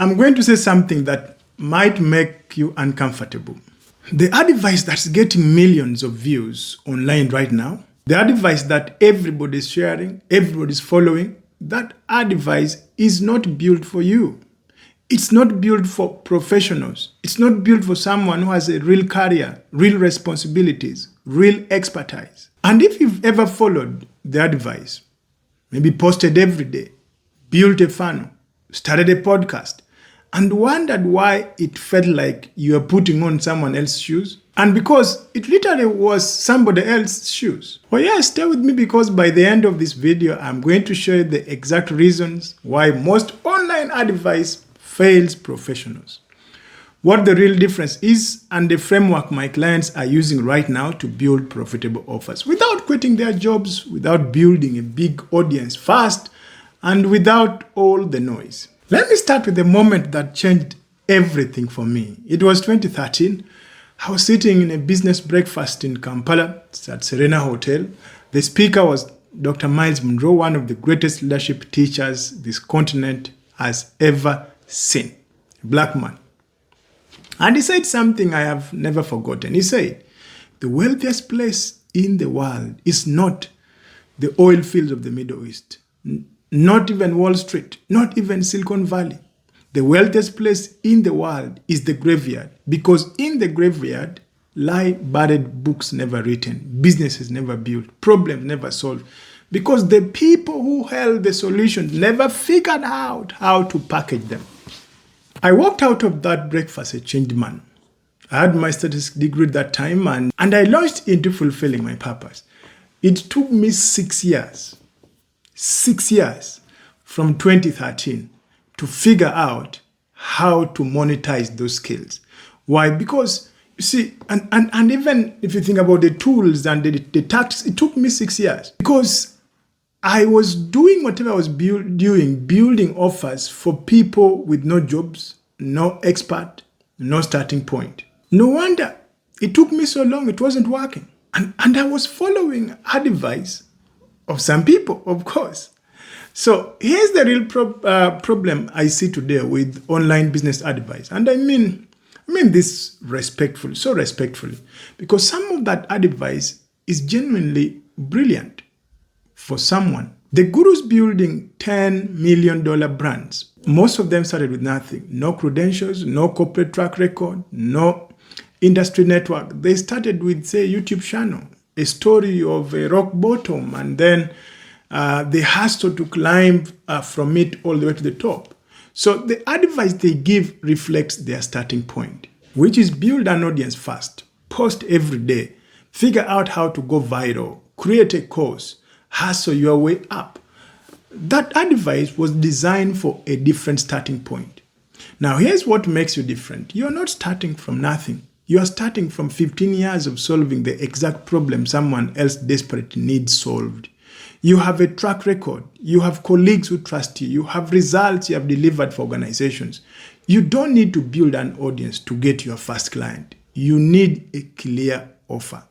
I'm going to say something that might make you uncomfortable. The advice that's getting millions of views online right now, the advice that everybody's sharing, everybody's following, that advice is not built for you. It's not built for professionals. It's not built for someone who has a real career, real responsibilities, real expertise. And if you've ever followed the advice, maybe posted every day, built a funnel, started a podcast, and wondered why it felt like you were putting on someone else's shoes, and because it literally was somebody else's shoes. Well, yeah, stay with me, because by the end of this video, I'm going to show you the exact reasons why most online advice fails professionals, what the real difference is, and the framework my clients are using right now to build profitable offers without quitting their jobs, without building a big audience fast, and without all the noise. Let me start with the moment that changed everything for me. It was 2013. I was sitting in a business breakfast in Kampala. It's at Serena Hotel. The speaker was Dr. Miles Monroe, one of the greatest leadership teachers this continent has ever seen. A black man. And he said something I have never forgotten. He said, the wealthiest place in the world is not the oil fields of the Middle East. Not even Wall Street, not even Silicon Valley. The wealthiest place in the world is the graveyard, because in the graveyard lie buried books never written, businesses never built, problems never solved, because the people who held the solutions never figured out how to package them. I walked out of that breakfast a changed man. I had my statistics degree at that time, and I launched into fulfilling my purpose. It took me 6 years. 6 years from 2013 to figure out how to monetize those skills. Why? Because you see, and even if you think about the tools and the tactics, it took me 6 years because I was doing whatever I was doing, building offers for people with no jobs, no expert, no starting point. No wonder it took me so long, it wasn't working. And I was following advice of some people, of course. So here's the real problem I see today with online business advice. And I mean this respectfully, so respectfully, because some of that advice is genuinely brilliant for someone. The gurus building $10 million brands, most of them started with nothing. No credentials, no corporate track record, no industry network. They started with, say, YouTube channel, a story of a rock bottom, and then they hustle to climb from it all the way to the top. So the advice they give reflects their starting point, which is build an audience fast, post every day, figure out how to go viral, create a course, hustle your way up. That advice was designed for a different starting point. Now here's what makes you different. You're not starting from nothing. You are starting from 15 years of solving the exact problem someone else desperately needs solved. You have a track record. You have colleagues who trust you. You have results you have delivered for organizations. You don't need to build an audience to get your first client. You need a clear offer.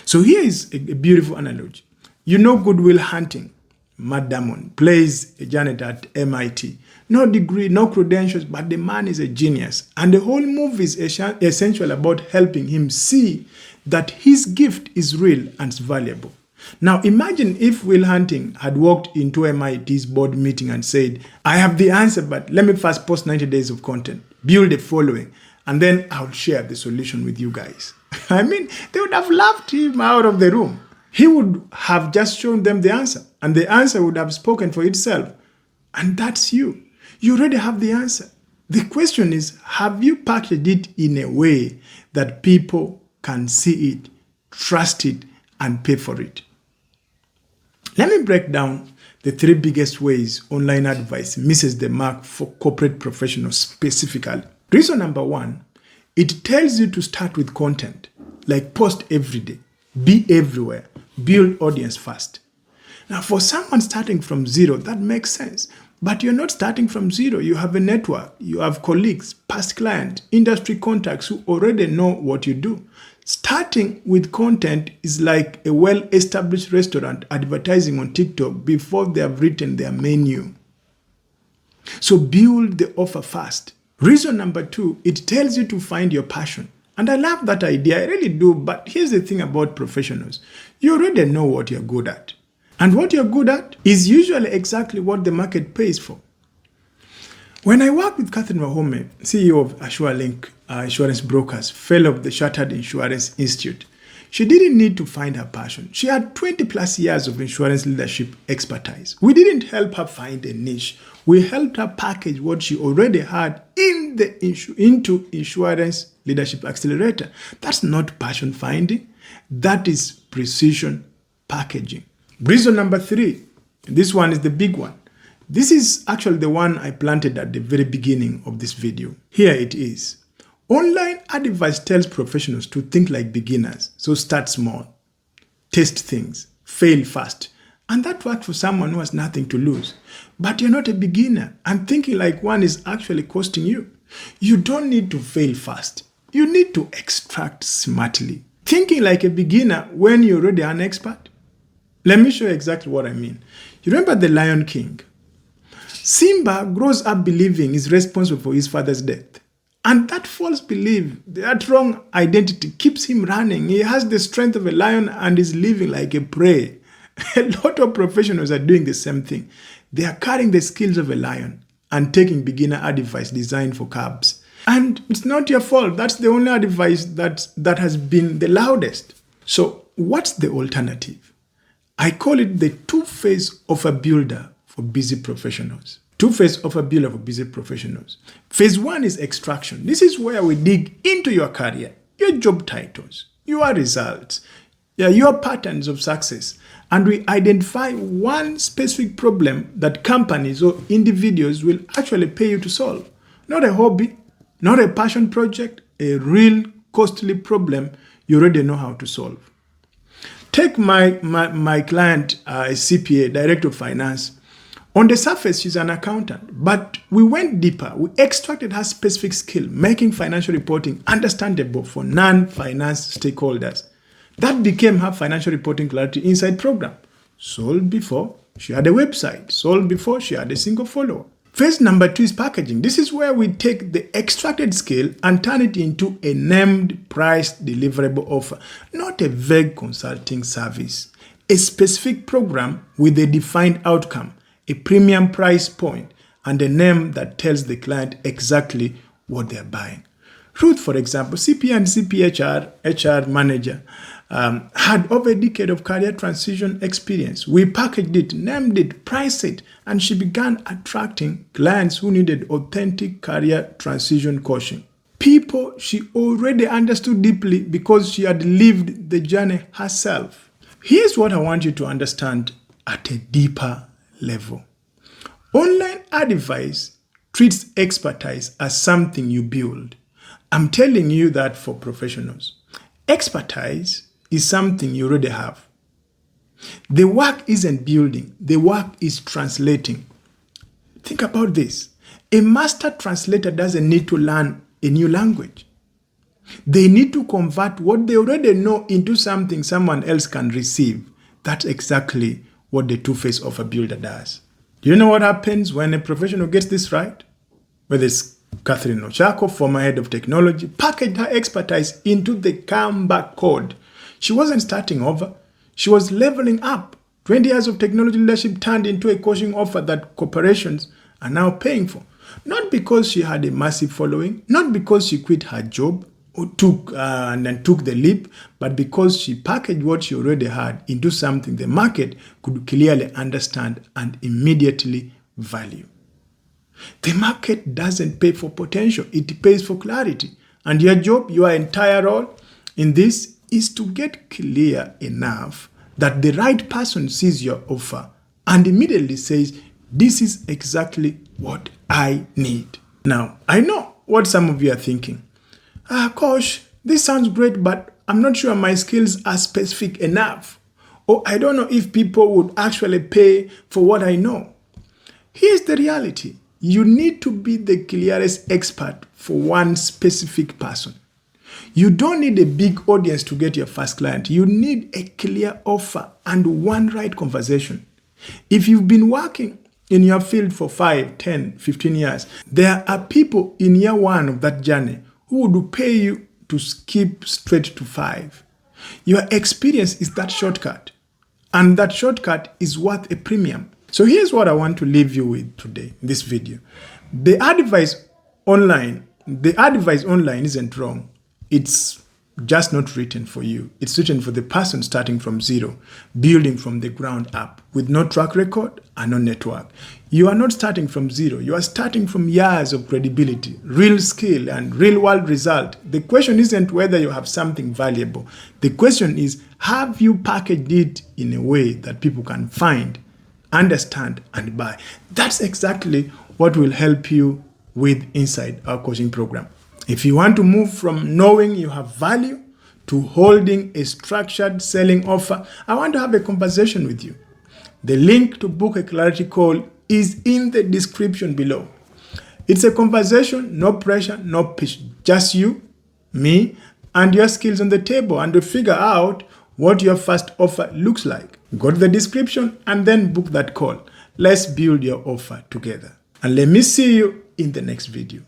So here is a beautiful analogy. You know Good Will Hunting. Matt Damon plays a janitor at MIT. No degree, no credentials, but the man is a genius. And the whole movie is essential about helping him see that his gift is real and valuable. Now imagine if Will Hunting had walked into MIT's board meeting and said, I have the answer, but let me first post 90 days of content, build a following, and then I'll share the solution with you guys. I mean, they would have laughed him out of the room. He would have just shown them the answer, and the answer would have spoken for itself. And that's you. You already have the answer. The question is, have you packaged it in a way that people can see it, trust it, and pay for it? Let me break down the 3 biggest ways online advice misses the mark for corporate professionals specifically. Reason number 1, it tells you to start with content, like post every day, be everywhere, build audience fast. Now, for someone starting from zero, that makes sense. But you're not starting from zero. You have a network, you have colleagues, past clients, industry contacts who already know what you do. Starting with content is like a well-established restaurant advertising on TikTok before they have written their menu. So build the offer first. Reason number 2, it tells you to find your passion. And I love that idea, I really do. But here's the thing about professionals. You already know what you're good at. And what you're good at is usually exactly what the market pays for. When I worked with Catherine Wahome, CEO of AssureLink Insurance Brokers, fellow of the Chartered Insurance Institute, she didn't need to find her passion. She had 20 plus years of insurance leadership expertise. We didn't help her find a niche. We helped her package what she already had into Insurance Leadership Accelerator. That's not passion finding. That is precision packaging. Reason number 3. This one is the big one. This is actually the one I planted at the very beginning of this video. Here it is. Online advice tells professionals to think like beginners. So start small, test things, fail fast. And that worked for someone who has nothing to lose. But you're not a beginner, and thinking like one is actually costing you. You don't need to fail fast. You need to extract smartly. Thinking like a beginner when you're already an expert. Let me show you exactly what I mean. You remember the Lion King? Simba grows up believing he's responsible for his father's death. And that false belief, that wrong identity keeps him running. He has the strength of a lion and is living like a prey. A lot of professionals are doing the same thing. They are carrying the skills of a lion and taking beginner advice designed for cubs. And it's not your fault. That's the only advice that has been the loudest. So what's the alternative? I call it the two-phase offer builder for busy professionals. Two-phase offer builder for busy professionals. Phase 1 is extraction. This is where we dig into your career, your job titles, your results, your patterns of success, and we identify one specific problem that companies or individuals will actually pay you to solve. Not a hobby, not a passion project, a real costly problem you already know how to solve. Take my client, a CPA, Director of Finance. On the surface, she's an accountant, but we went deeper. We extracted her specific skill, making financial reporting understandable for non-finance stakeholders. That became her financial reporting clarity insight program. Sold before she had a website. Sold before she had a single follower. Phase number 2 is packaging. This is where we take the extracted skill and turn it into a named, priced, deliverable offer, not a vague consulting service. A specific program with a defined outcome, a premium price point, and a name that tells the client exactly what they're buying. Ruth, for example, CPA and CPHR, HR manager, had over a decade of career transition experience. We packaged it, named it, priced it, and she began attracting clients who needed authentic career transition coaching. People she already understood deeply because she had lived the journey herself. Here's what I want you to understand at a deeper level. Online advice treats expertise as something you build. I'm telling you that for professionals. Expertise is something you already have. The work isn't building, the work is translating. Think about this. A master translator doesn't need to learn a new language. They need to convert what they already know into something someone else can receive. That's exactly what the two-phase offer builder does. Do you know what happens when a professional gets this right? Whether it's Catherine Ochako, former head of technology, packaged her expertise into the comeback code. She wasn't starting over. She was leveling up. 20 years of technology leadership turned into a coaching offer that corporations are now paying for. Not because she had a massive following, not because she quit her job or took the leap, but because she packaged what she already had into something the market could clearly understand and immediately value. The market doesn't pay for potential, it pays for clarity. And your job, your entire role in this is to get clear enough that the right person sees your offer and immediately says, this is exactly what I need. Now, I know what some of you are thinking. Coach, this sounds great, but I'm not sure my skills are specific enough. Or I don't know if people would actually pay for what I know. Here's the reality. You need to be the clearest expert for one specific person. You don't need a big audience to get your first client. You need a clear offer and one right conversation. If you've been working in your field for 5, 10, 15 years. There are people in year 1 of that journey who would pay you to skip straight to 5. Your experience is that shortcut, and that shortcut is worth a premium. So here's what I want to leave you with today in this video. The advice online isn't wrong. It's just not written for you. It's written for the person starting from zero, building from the ground up with no track record and no network. You are not starting from zero. You are starting from years of credibility, real skill, and real world result. The question isn't whether you have something valuable. The question is, have you packaged it in a way that people can find, understand, and buy? That's exactly what will help you with inside our coaching program. If you want to move from knowing you have value to holding a structured selling offer, I want to have a conversation with you. The link to book a clarity call is in the description below. It's a conversation, no pressure, no pitch, just you, me, and your skills on the table, and to figure out what your first offer looks like. Go to the description and then book that call. Let's build your offer together. And let me see you in the next video.